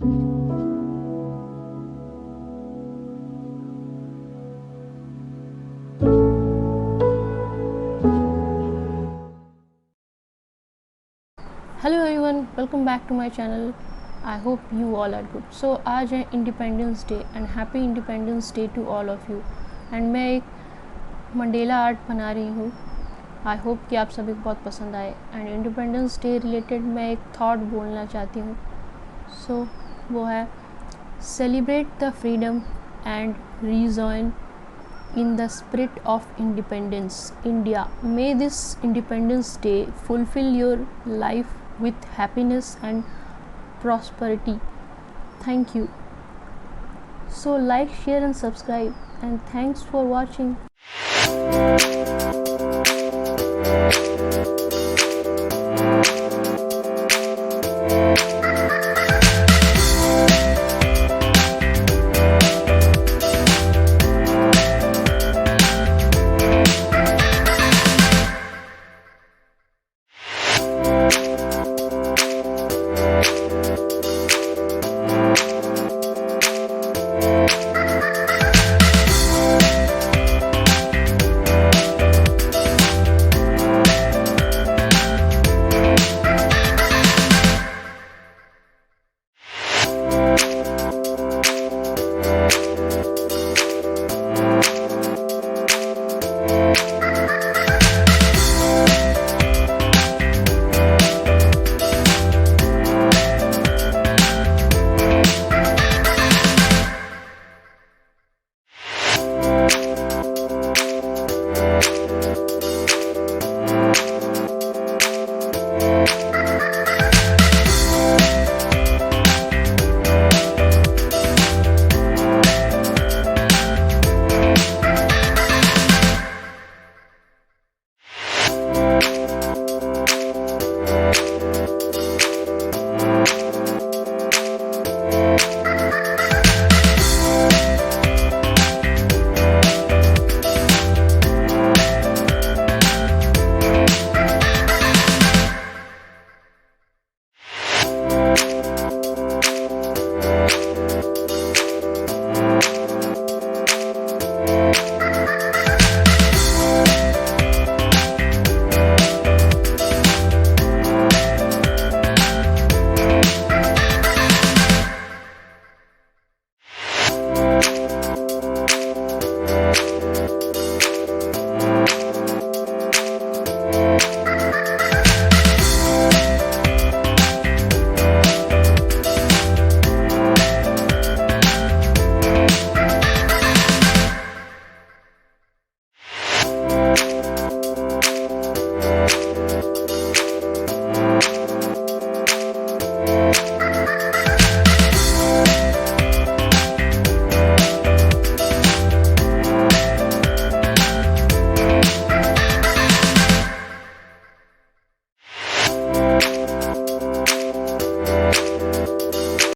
Hello everyone, welcome back to my channel. I hope you all are good. So आज है independence day and happy independence day to all of you. And मैं एक Mandela art बना रही हूँ। I hope कि आप सभी को बहुत पसंद आए। एंड इंडिपेंडेंस डे रिलेटेड मैं एक थॉट बोलना चाहती हूँ। सो वो है, celebrate the freedom and rejoin in the spirit of independence. India, may this Independence Day fulfill your life with happiness and prosperity. Thank you. So like, share and subscribe, and thanks for watching.